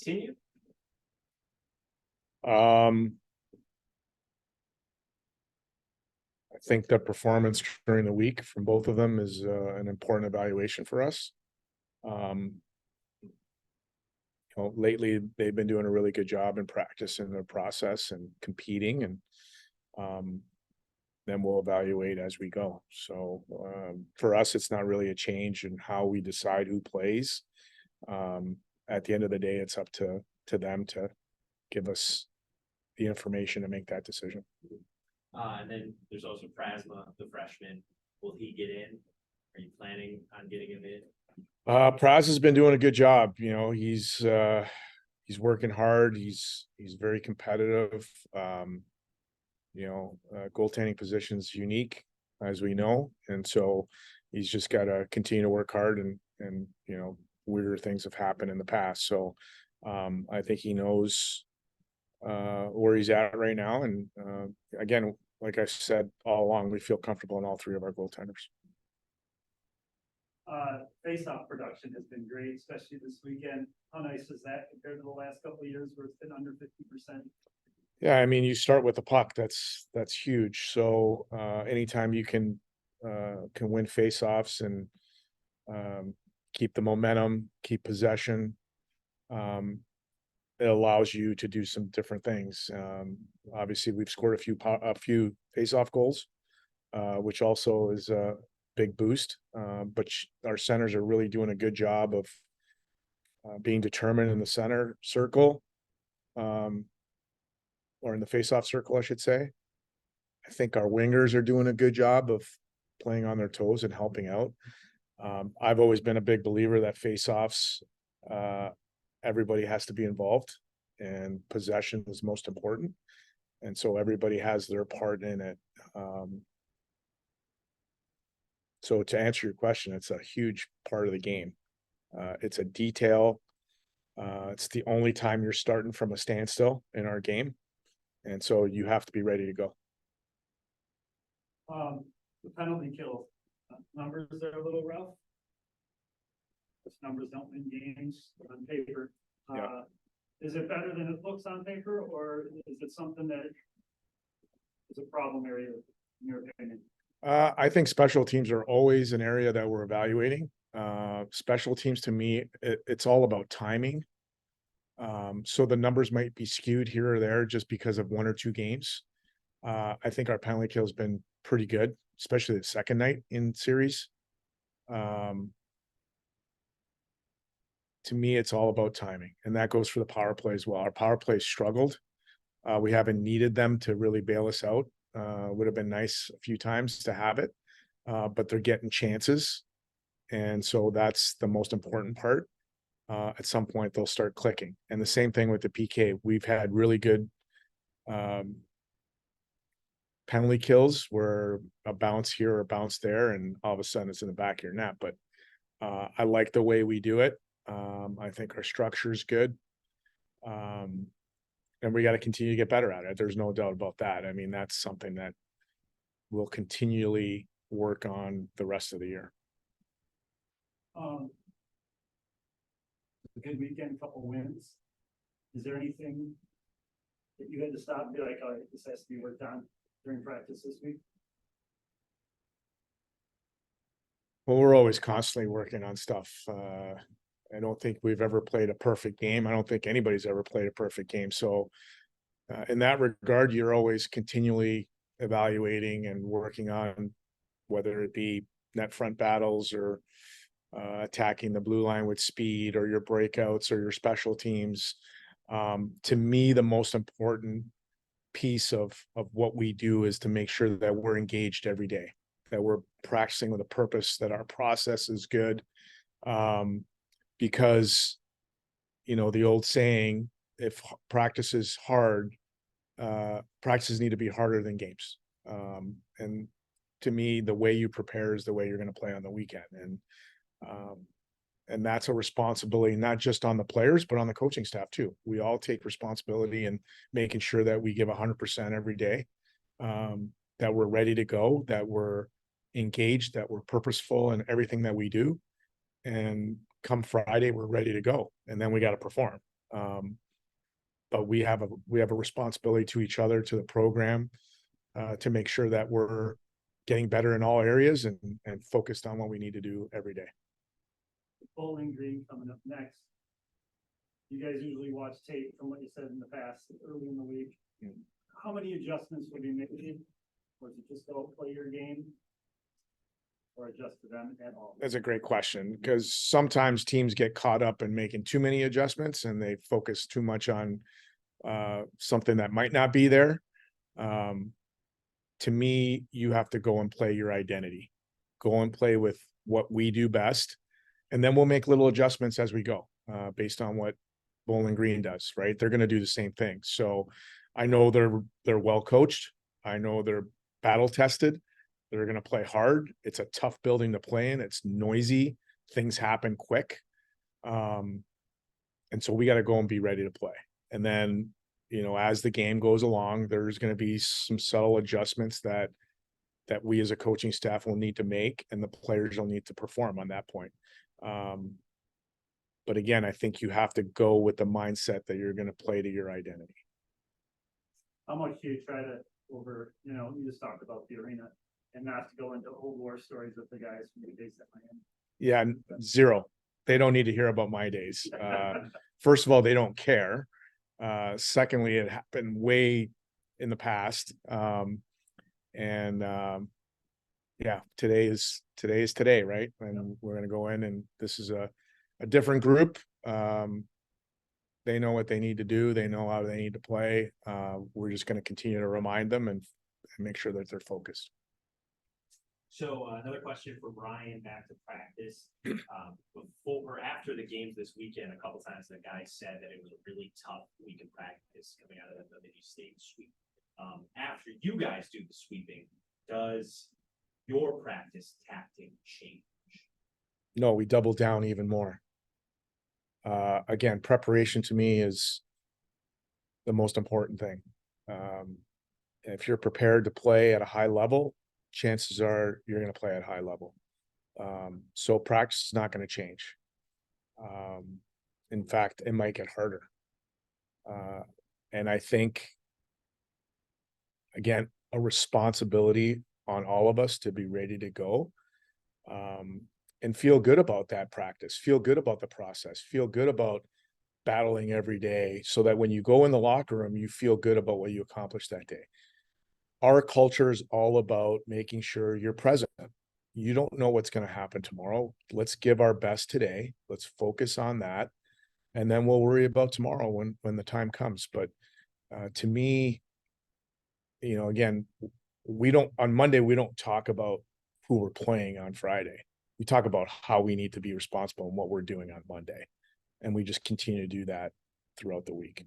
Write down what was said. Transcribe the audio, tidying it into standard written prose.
continue? I think the performance during the week from both of them is an important evaluation for us. Lately they've been doing a really good job in practice in their process and competing, and then we'll evaluate as we go. So for us, it's not really a change in how we decide who plays. At the end of the day, it's up to them to give us the information to make that decision. And then there's also Prasma, the freshman. Will he get in? Are you planning on getting him in? Praz has been doing a good job. He's working hard. He's very competitive. Goaltending position's unique, as we know, and so he's just got to continue to work hard. And weirder things have happened in the past. So I think he knows where he's at right now. And again, like I said all along, we feel comfortable in all three of our goaltenders. Face-off production has been great, especially this weekend. How nice is that compared to the last couple of years where it's been under 50%? Yeah, I mean, you start with the puck. That's huge. So anytime you can win face-offs and keep the momentum, keep possession, it allows you to do some different things. Obviously, we've scored a few face-off goals, which also is a big boost. But our centers are really doing a good job of being determined in the center circle, or in the face-off circle, I should say. I think our wingers are doing a good job of playing on their toes and helping out. I've always been a big believer that face-offs, everybody has to be involved, and possession is most important. And so everybody has their part in it. So to answer your question, it's a huge part of the game. It's a detail. It's the only time you're starting from a standstill in our game. And so you have to be ready to go. The penalty kill numbers are a little rough. Those numbers don't win games on paper. Yeah. Is it better than it looks on paper, or is it something that is a problem area in your opinion? I think special teams are always an area that we're evaluating. Special teams, to me, it's all about timing. So the numbers might be skewed here or there just because of one or two games. I think our penalty kill has been pretty good, especially the second night in series. To me, it's all about timing, and that goes for the power play as well. Our power play struggled. We haven't needed them to really bail us out. Would have been nice a few times to have it, but they're getting chances. And so that's the most important part. At some point they'll start clicking. And the same thing with the PK. We've had really good penalty kills where a bounce here or a bounce there, and all of a sudden it's in the back of your net. But I like the way we do it. I think our structure is good. And we got to continue to get better at it. There's no doubt about that. I mean, that's something that we'll continually work on the rest of the year. A good weekend, couple wins. Is there anything that you had to stop and be like, all right, this has to be worked on during practice this week? Well, we're always constantly working on stuff. I don't think we've ever played a perfect game. I don't think anybody's ever played a perfect game. So in that regard, you're always continually evaluating and working on whether it be net front battles or attacking the blue line with speed, or your breakouts or your special teams. To me, the most important piece of what we do is to make sure that we're engaged every day, that we're practicing with a purpose, that our process is good. Because, the old saying, if practice is hard, practices need to be harder than games. And to me, the way you prepare is the way you're going to play on the weekend. And that's a responsibility, not just on the players, but on the coaching staff too. We all take responsibility in making sure that we give 100% every day, that we're ready to go, that we're engaged, that we're purposeful in everything that we do. And come Friday, we're ready to go. And then we got to perform. But we have a responsibility to each other, to the program, to make sure that we're getting better in all areas and focused on what we need to do every day. Bowling Green coming up next. You guys usually watch tape from what you said in the past, early in the week. Yeah. How many adjustments would you make? Was it just go play your game? Or adjust to them at all? That's a great question, because sometimes teams get caught up in making too many adjustments and they focus too much on something that might not be there. To me, you have to go and play your identity, go and play with what we do best, and then we'll make little adjustments as we go, based on what Bowling Green does, right? They're going to do the same thing. So I know they're well coached. I know they're battle tested. They're going to play hard. It's a tough building to play in. It's noisy. Things happen quick. And so we got to go and be ready to play. And then, as the game goes along, there's going to be some subtle adjustments that we as a coaching staff will need to make, and the players will need to perform on that point. But again, I think you have to go with the mindset that you're going to play to your identity. How much do you try to you just talked about the arena and not to go into old war stories with the guys from the days at Miami? Yeah, zero. They don't need to hear about my days. First of all, they don't care. Secondly, it happened way in the past. Yeah, today is today, right? And we're going to go in, and this is a different group. They know what they need to do. They know how they need to play. We're just going to continue to remind them and make sure that they're focused. So another question for Brian, back to practice. Before or after the games this weekend, a couple times the guys said that it was a really tough week of practice coming out of the Mini State sweep. After you guys do the sweeping, does your practice tactic change? No, we double down even more. Again, preparation to me is the most important thing. If you're prepared to play at a high level, chances are you're going to play at a high level. So practice is not going to change. In fact, it might get harder. And I think, again, a responsibility on all of us to be ready to go, and feel good about that practice, feel good about the process, feel good about battling every day, so that when you go in the locker room, you feel good about what you accomplished that day. Our culture is all about making sure you're present. You don't know what's going to happen tomorrow. Let's give our best today. Let's focus on that. And then we'll worry about tomorrow when the time comes. But to me, again, on Monday, we don't talk about who we're playing on Friday. We talk about how we need to be responsible and what we're doing on Monday. And we just continue to do that throughout the week.